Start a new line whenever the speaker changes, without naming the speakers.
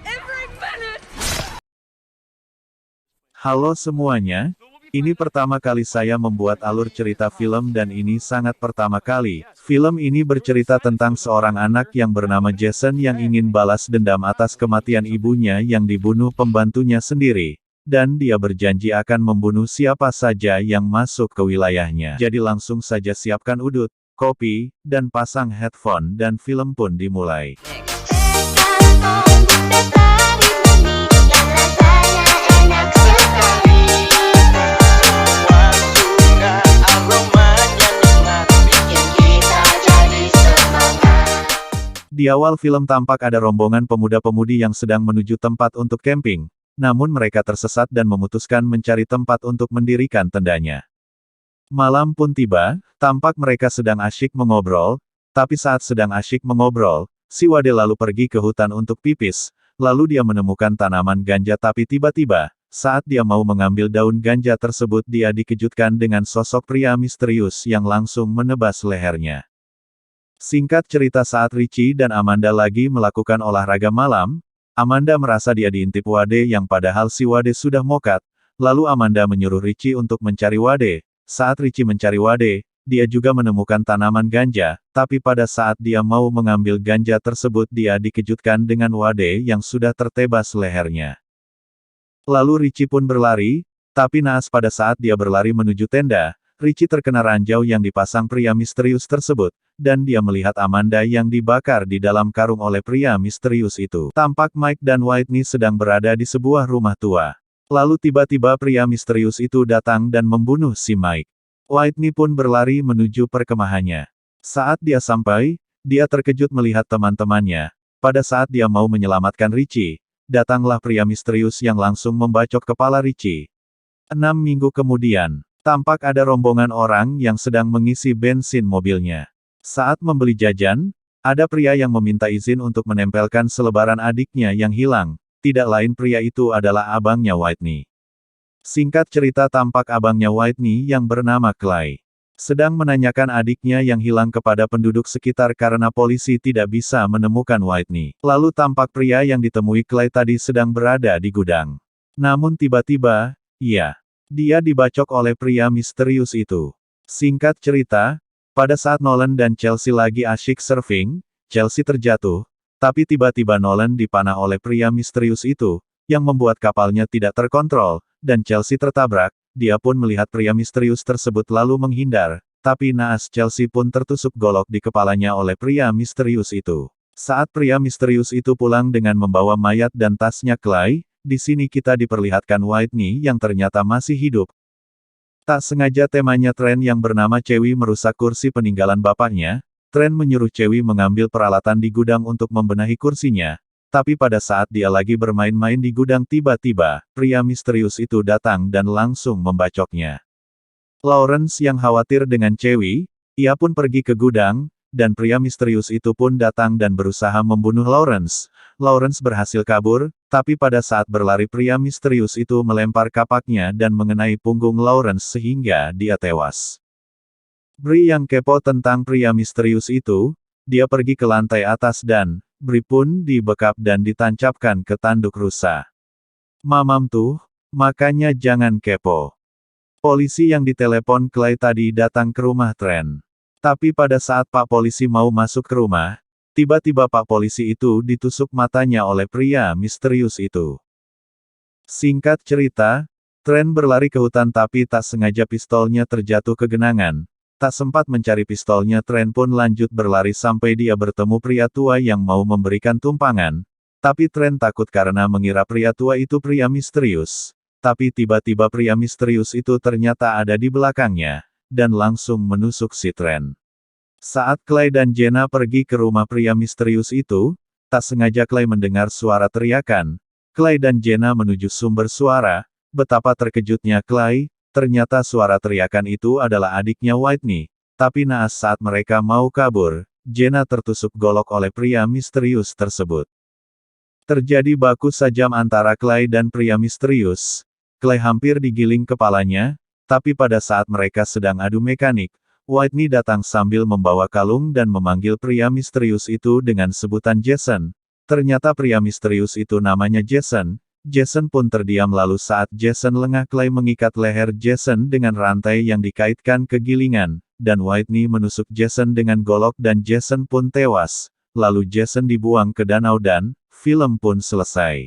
every minute.
Halo semuanya, ini pertama kali saya membuat alur cerita film dan ini sangat pertama kali. Film ini bercerita tentang seorang anak yang bernama Jason yang ingin balas dendam atas kematian ibunya yang dibunuh pembantunya sendiri. Dan dia berjanji akan membunuh siapa saja yang masuk ke wilayahnya. Jadi langsung saja siapkan udut, kopi, dan pasang headphone dan film pun dimulai. Di awal film tampak ada rombongan pemuda-pemudi yang sedang menuju tempat untuk camping, namun mereka tersesat dan memutuskan mencari tempat untuk mendirikan tendanya. Malam pun tiba, tampak mereka sedang asyik mengobrol, tapi saat sedang asyik mengobrol, si Wade lalu pergi ke hutan untuk pipis, lalu dia menemukan tanaman ganja tapi tiba-tiba, saat dia mau mengambil daun ganja tersebut dia dikejutkan dengan sosok pria misterius yang langsung menebas lehernya. Singkat cerita saat Richie dan Amanda lagi melakukan olahraga malam, Amanda merasa dia diintip Wade yang padahal si Wade sudah mokat, lalu Amanda menyuruh Richie untuk mencari Wade. Saat Richie mencari Wade, dia juga menemukan tanaman ganja, tapi pada saat dia mau mengambil ganja tersebut dia dikejutkan dengan Wade yang sudah tertebas lehernya. Lalu Richie pun berlari, tapi naas pada saat dia berlari menuju tenda, Richie terkena ranjau yang dipasang pria misterius tersebut, dan dia melihat Amanda yang dibakar di dalam karung oleh pria misterius itu. Tampak Mike dan Whitney sedang berada di sebuah rumah tua. Lalu tiba-tiba pria misterius itu datang dan membunuh si Mike. Whitney pun berlari menuju perkemahannya. Saat dia sampai, dia terkejut melihat teman-temannya. Pada saat dia mau menyelamatkan Richie, datanglah pria misterius yang langsung membacok kepala Richie. 6 minggu kemudian, tampak ada rombongan orang yang sedang mengisi bensin mobilnya. Saat membeli jajan, ada pria yang meminta izin untuk menempelkan selebaran adiknya yang hilang. Tidak lain pria itu adalah abangnya Whitney. Singkat cerita tampak abangnya Whitney yang bernama Clay sedang menanyakan adiknya yang hilang kepada penduduk sekitar karena polisi tidak bisa menemukan Whitney. Lalu tampak pria yang ditemui Clay tadi sedang berada di gudang. Namun tiba-tiba, dia dibacok oleh pria misterius itu. Singkat cerita, pada saat Nolan dan Chelsea lagi asyik surfing, Chelsea terjatuh, tapi tiba-tiba Nolan dipanah oleh pria misterius itu, yang membuat kapalnya tidak terkontrol, dan Chelsea tertabrak. Dia pun melihat pria misterius tersebut lalu menghindar, tapi naas Chelsea pun tertusuk golok di kepalanya oleh pria misterius itu. Saat pria misterius itu pulang dengan membawa mayat dan tasnya Clay, di sini kita diperlihatkan Whitney yang ternyata masih hidup. Tak sengaja temannya Trent yang bernama Chewie merusak kursi peninggalan bapaknya. Trent menyuruh Chewie mengambil peralatan di gudang untuk membenahi kursinya. Tapi pada saat dia lagi bermain-main di gudang tiba-tiba, pria misterius itu datang dan langsung membacoknya. Lawrence yang khawatir dengan Chewie, ia pun pergi ke gudang, dan pria misterius itu pun datang dan berusaha membunuh Lawrence. Lawrence berhasil kabur, tapi pada saat berlari pria misterius itu melempar kapaknya dan mengenai punggung Lawrence sehingga dia tewas. Bree yang kepo tentang pria misterius itu, dia pergi ke lantai atas dan, Bree pun dibekap dan ditancapkan ke tanduk rusa. Mamam tuh, makanya jangan kepo. Polisi yang ditelepon Clay tadi datang ke rumah Trent. Tapi pada saat Pak Polisi mau masuk ke rumah, tiba-tiba Pak Polisi itu ditusuk matanya oleh pria misterius itu. Singkat cerita, Trent berlari ke hutan tapi tak sengaja pistolnya terjatuh ke genangan. Tak sempat mencari pistolnya Trent pun lanjut berlari sampai dia bertemu pria tua yang mau memberikan tumpangan. Tapi Trent takut karena mengira pria tua itu pria misterius. Tapi tiba-tiba pria misterius itu ternyata ada di belakangnya, dan langsung menusuk si Trent. Saat Clay dan Jenna pergi ke rumah pria misterius itu, tak sengaja Clay mendengar suara teriakan. Clay dan Jenna menuju sumber suara, betapa terkejutnya Clay. Ternyata suara teriakan itu adalah adiknya Whitney. Tapi naas saat mereka mau kabur, Jenna tertusuk golok oleh pria misterius tersebut. Terjadi baku sajam antara Clay dan pria misterius. Clay hampir digiling kepalanya, tapi pada saat mereka sedang adu mekanik, Whitney datang sambil membawa kalung dan memanggil pria misterius itu dengan sebutan Jason. Ternyata pria misterius itu namanya Jason. Jason pun terdiam lalu saat Jason lengah Clay mengikat leher Jason dengan rantai yang dikaitkan ke gilingan, dan Whitney menusuk Jason dengan golok dan Jason pun tewas. Lalu Jason dibuang ke danau dan, film pun selesai.